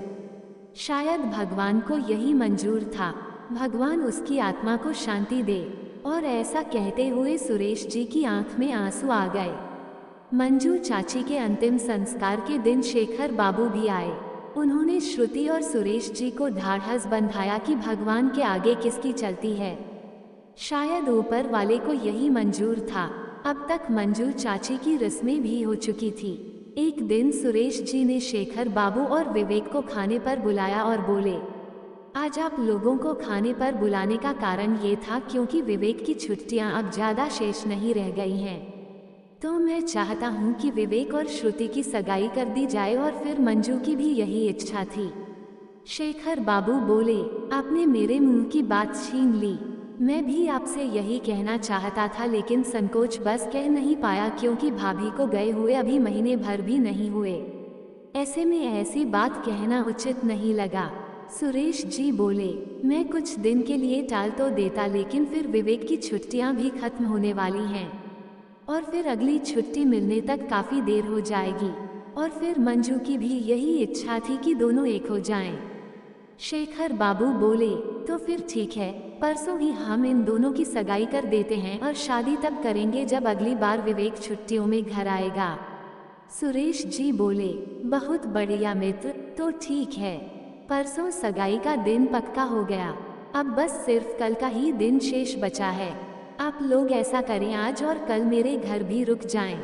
शायद भगवान को यही मंजूर था, भगवान उसकी आत्मा को शांति दे। और ऐसा कहते हुए सुरेश जी की आंख में आंसू आ गए। मंजू चाची के अंतिम संस्कार के दिन शेखर बाबू भी आए। उन्होंने श्रुति और सुरेश जी को ढाढ़स बंधाया कि भगवान के आगे किसकी चलती है। शायद ऊपर वाले को यही मंजूर था। अब तक मंजू चाची की रस्में भी हो चुकी थी। एक दिन सुरेश जी ने शेखर बाबू और विवेक को खाने पर बुलाया और बोले, आज आप लोगों को खाने पर बुलाने का कारण ये था क्योंकि विवेक की छुट्टियां अब ज़्यादा शेष नहीं रह गई हैं। तो मैं चाहता हूँ कि विवेक और श्रुति की सगाई कर दी जाए और फिर मंजू की भी यही इच्छा थी। शेखर बाबू बोले, आपने मेरे मुंह की बात छीन ली। मैं भी आपसे यही कहना चाहता था लेकिन संकोच बस कह नहीं पाया क्योंकि भाभी को गए हुए अभी महीने भर भी नहीं हुए। ऐसे में ऐसी बात कहना उचित नहीं लगा। सुरेश जी बोले, मैं कुछ दिन के लिए टाल तो देता लेकिन फिर विवेक की छुट्टियां भी खत्म होने वाली हैं और फिर अगली छुट्टी मिलने तक काफ़ी देर हो जाएगी। और फिर मंजू की भी यही इच्छा थी कि दोनों एक हो जाएं। शेखर बाबू बोले, तो फिर ठीक है, परसों ही हम इन दोनों की सगाई कर देते हैं और शादी तब करेंगे जब अगली बार विवेक छुट्टियों में घर आएगा। सुरेश जी बोले, बहुत बढ़िया मित्र, तो ठीक है, परसों सगाई का दिन पक्का हो गया। अब बस सिर्फ कल का ही दिन शेष बचा है। आप लोग ऐसा करें, आज और कल मेरे घर भी रुक जाएं।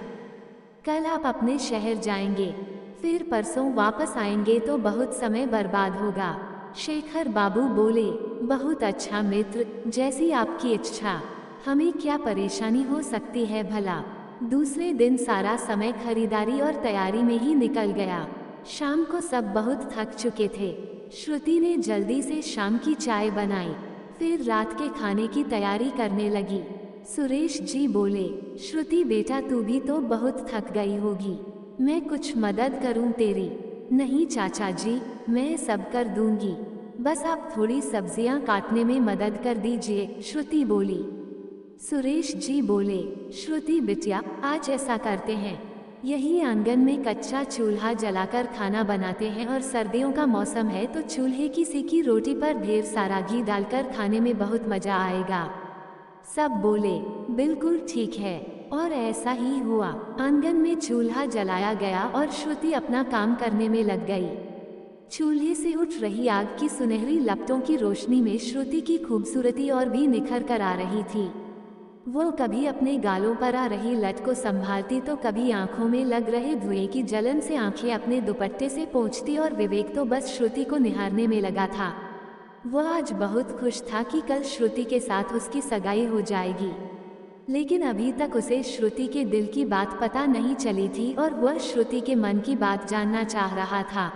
कल आप अपने शहर जाएंगे, फिर परसों वापस आएंगे तो बहुत समय बर्बाद होगा। शेखर बाबू बोले, बहुत अच्छा मित्र, जैसी आपकी इच्छा। हमें क्या परेशानी हो सकती है भला। दूसरे दिन सारा समय खरीदारी और तैयारी में ही निकल गया। शाम को सब बहुत थक चुके थे। श्रुति ने जल्दी से शाम की चाय बनाई, फिर रात के खाने की तैयारी करने लगी। सुरेश जी बोले, श्रुति बेटा तू भी तो बहुत थक गई होगी, मैं कुछ मदद करूं तेरी? नहीं चाचा जी, मैं सब कर दूंगी, बस आप थोड़ी सब्जियां काटने में मदद कर दीजिए, श्रुति बोली। सुरेश जी बोले, श्रुति बिटिया आज ऐसा करते हैं, यही आंगन में कच्चा चूल्हा जलाकर खाना बनाते हैं और सर्दियों का मौसम है तो चूल्हे की सेकी रोटी पर ढेर सारा घी डालकर खाने में बहुत मजा आएगा। सब बोले, बिल्कुल ठीक है। और ऐसा ही हुआ। आंगन में चूल्हा जलाया गया और श्रुति अपना काम करने में लग गई। चूल्हे से उठ रही आग की सुनहरी लपटों की रोशनी में श्रुति की खूबसूरती और भी निखर कर आ रही थी। वो कभी अपने गालों पर आ रही लट को संभालती तो कभी आंखों में लग रहे धुएं की जलन से आंखें अपने दुपट्टे से पोंछती और विवेक तो बस श्रुति को निहारने में लगा था। वह आज बहुत खुश था कि कल श्रुति के साथ उसकी सगाई हो जाएगी, लेकिन अभी तक उसे श्रुति के दिल की बात पता नहीं चली थी और वह श्रुति के मन की बात जानना चाह रहा था।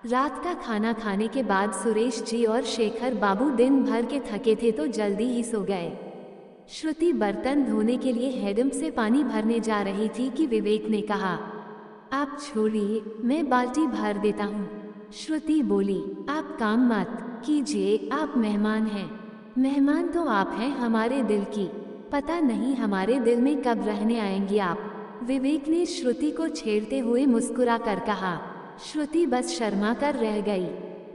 रात का खाना खाने के बाद सुरेश जी और शेखर बाबू दिन भर के थके थे तो जल्दी ही सो गए। श्रुति बर्तन धोने के लिए हैंडपंप से पानी भरने जा रही थी कि विवेक ने कहा, आप छोड़िए, मैं बाल्टी भर देता हूँ। श्रुति बोली, आप काम मत कीजिए, आप मेहमान हैं। मेहमान तो आप हैं हमारे दिल की, पता नहीं हमारे दिल में कब रहने आएंगी आप। विवेक ने श्रुति को छेड़ते हुए मुस्कुरा कर कहा। श्रुति बस शर्मा कर रह गई,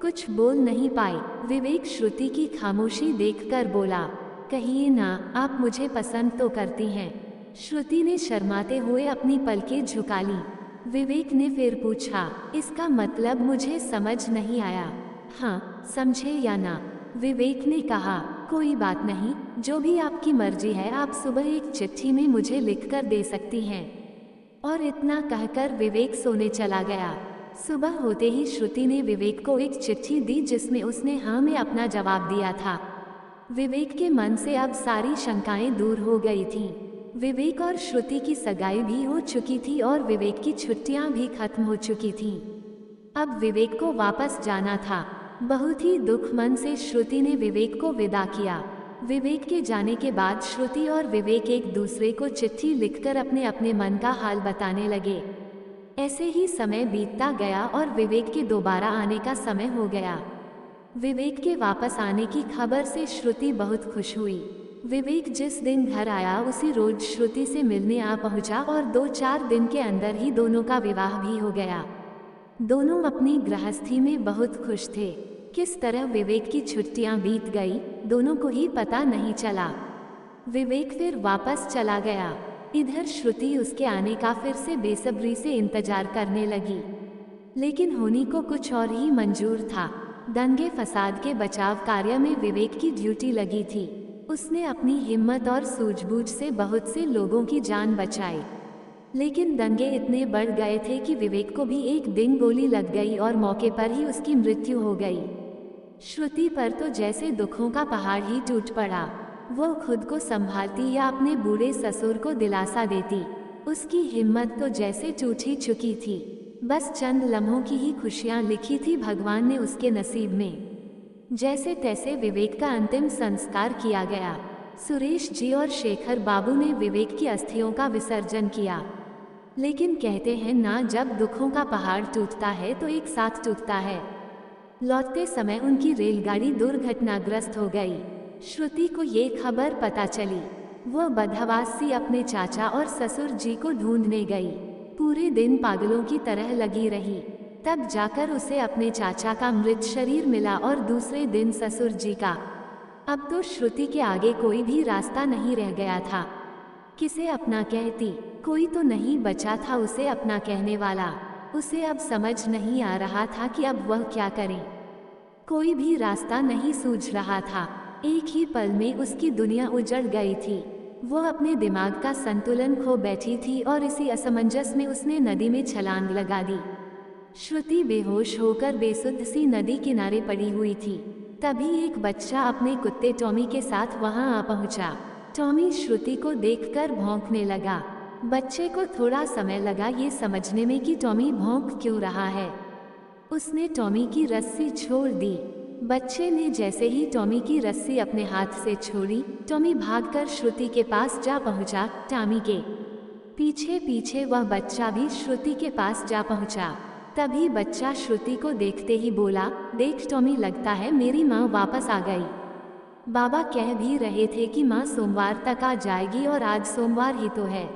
कुछ बोल नहीं पाई। विवेक श्रुति की खामोशी देखकर बोला, कहिए ना, आप मुझे पसंद तो करती हैं। श्रुति ने शर्माते हुए अपनी पलकें झुका ली। विवेक ने फिर पूछा, इसका मतलब मुझे समझ नहीं आया। हाँ, समझे या ना? विवेक ने कहा, कोई बात नहीं, जो भी आपकी मर्जी है, आप सुबह एक चिट्ठी में मुझे लिखकर दे सकती हैं। और इतना कहकर विवेक सोने चला गया। सुबह होते ही श्रुति ने विवेक को एक चिट्ठी दी जिसमें उसने हाँ में अपना जवाब दिया था। विवेक के मन से अब सारी शंकाएं दूर हो गई थीं। विवेक और श्रुति की सगाई भी हो चुकी थी और विवेक की छुट्टियां भी खत्म हो चुकी थीं। अब विवेक को वापस जाना था। बहुत ही दुख मन से श्रुति ने विवेक को विदा किया। विवेक के जाने के बाद श्रुति और विवेक एक दूसरे को चिट्ठी लिखकर अपने अपने मन का हाल बताने लगे। ऐसे ही समय बीतता गया और विवेक के दोबारा आने का समय हो गया। विवेक के वापस आने की खबर से श्रुति बहुत खुश हुई। विवेक जिस दिन घर आया उसी रोज श्रुति से मिलने आ पहुंचा और 2-4 दिन के अंदर ही दोनों का विवाह भी हो गया। दोनों अपनी गृहस्थी में बहुत खुश थे। किस तरह विवेक की छुट्टियां बीत गई, दोनों को ही पता नहीं चला। विवेक फिर वापस चला गया। इधर श्रुति उसके आने का फिर से बेसब्री से इंतजार करने लगी, लेकिन होनी को कुछ और ही मंजूर था। दंगे फसाद के बचाव कार्य में विवेक की ड्यूटी लगी थी। उसने अपनी हिम्मत और सूझबूझ से बहुत से लोगों की जान बचाई, लेकिन दंगे इतने बढ़ गए थे कि विवेक को भी एक दिन गोली लग गई और मौके पर ही उसकी मृत्यु हो गई। श्रुति पर तो जैसे दुखों का पहाड़ ही टूट पड़ा। वो खुद को संभालती या अपने बूढ़े ससुर को दिलासा देती। उसकी हिम्मत तो जैसे टूट ही चुकी थी। बस चंद लम्हों की ही खुशियां लिखी थी भगवान ने उसके नसीब में। जैसे तैसे विवेक का अंतिम संस्कार किया गया। सुरेश जी और शेखर बाबू ने विवेक की अस्थियों का विसर्जन किया। लेकिन कहते हैं ना, जब दुखों का पहाड़ टूटता है तो एक साथ टूटता है। लौटते समय उनकी रेलगाड़ी दुर्घटनाग्रस्त हो गई। श्रुति को ये खबर पता चली। वह बदहवास सी अपने चाचा और ससुर जी को ढूंढने गई। पूरे दिन पागलों की तरह लगी रही। तब जाकर उसे अपने चाचा का मृत शरीर मिला और दूसरे दिन ससुर जी का। अब तो श्रुति के आगे कोई भी रास्ता नहीं रह गया था। किसे अपना कहती, कोई तो नहीं बचा था उसे अपना कहने वाला। उसे अब समझ नहीं आ रहा था कि अब वह क्या करे। कोई भी रास्ता नहीं सूझ रहा था। एक ही पल में उसकी दुनिया उजड़ गई थी। वह अपने दिमाग का संतुलन खो बैठी थी और इसी असमंजस में उसने नदी में छलांग लगा दी। श्रुति बेहोश होकर बेसुध सी नदी किनारे पड़ी हुई थी। तभी एक बच्चा अपने कुत्ते टॉमी के साथ वहां आ पहुंचा। टॉमी श्रुति को देखकर भौंकने लगा। बच्चे को थोड़ा समय लगा ये समझने में कि टॉमी भौंक क्यों रहा है। उसने टॉमी की रस्सी छोड़ दी। बच्चे ने जैसे ही टॉमी की रस्सी अपने हाथ से छोड़ी, टॉमी भागकर श्रुति के पास जा पहुंचा। टॉमी के पीछे पीछे वह बच्चा भी श्रुति के पास जा पहुंचा। तभी बच्चा श्रुति को देखते ही बोला, देख टॉमी, लगता है मेरी माँ वापस आ गई। बाबा कह भी रहे थे कि माँ सोमवार तक आ जाएगी और आज सोमवार ही तो है।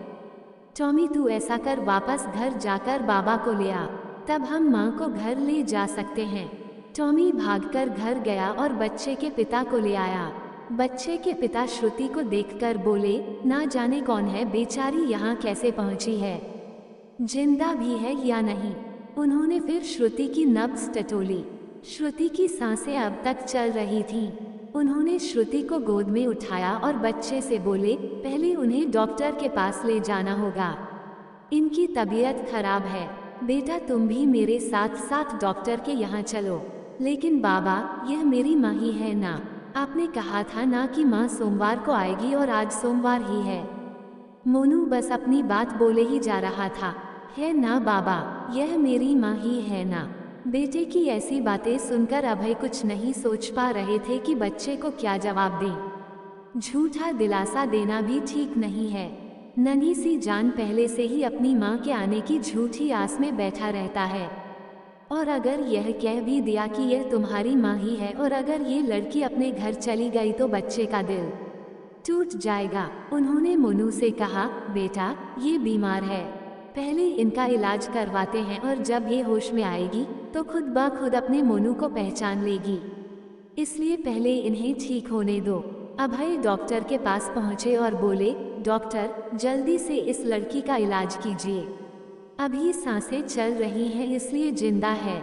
टॉमी, तू ऐसा कर, वापस घर जाकर बाबा को ले आ, तब हम माँ को घर ले जा सकते हैं। टॉमी भागकर घर गया और बच्चे के पिता को ले आया। बच्चे के पिता श्रुति को देखकर बोले, ना जाने कौन है, बेचारी यहाँ कैसे पहुँची है, जिंदा भी है या नहीं। उन्होंने फिर श्रुति की नब्ज टटोली। श्रुति की सांसें अब तक चल रही थीं। उन्होंने श्रुति को गोद में उठाया और बच्चे से बोले, पहले उन्हें डॉक्टर के पास ले जाना होगा, इनकी तबीयत खराब है। बेटा, तुम भी मेरे साथ साथ डॉक्टर के यहाँ चलो। लेकिन बाबा, यह मेरी माँ ही है ना, आपने कहा था ना कि माँ सोमवार को आएगी और आज सोमवार ही है। मोनू बस अपनी बात बोले ही जा रहा था। है ना बाबा, यह मेरी माँ ही है ना। बेटे की ऐसी बातें सुनकर अभय कुछ नहीं सोच पा रहे थे कि बच्चे को क्या जवाब दें। झूठा दिलासा देना भी ठीक नहीं है। नन्ही सी जान पहले से ही अपनी माँ के आने की झूठी आस में बैठा रहता है, और अगर यह कह भी दिया कि यह तुम्हारी माँ ही है और अगर ये लड़की अपने घर चली गई तो बच्चे का दिल टूट जाएगा। उन्होंने मोनू से कहा, बेटा, ये बीमार है, पहले इनका इलाज करवाते हैं और जब ये होश में आएगी तो खुद ब खुद अपने मोनू को पहचान लेगी, इसलिए पहले इन्हें ठीक होने दो। अभय डॉक्टर के पास पहुंचे और बोले, डॉक्टर, जल्दी से इस लड़की का इलाज कीजिए, अभी सांसें चल रही हैं इसलिए जिंदा है।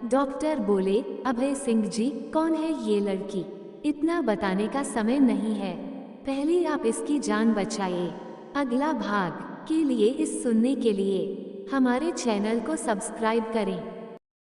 डॉक्टर बोले, अभय सिंह जी, कौन है ये लड़की? इतना बताने का समय नहीं है, पहले आप इसकी जान बचाइए। अगला भाग के लिए, इस सुनने के लिए हमारे चैनल को सब्सक्राइब करें।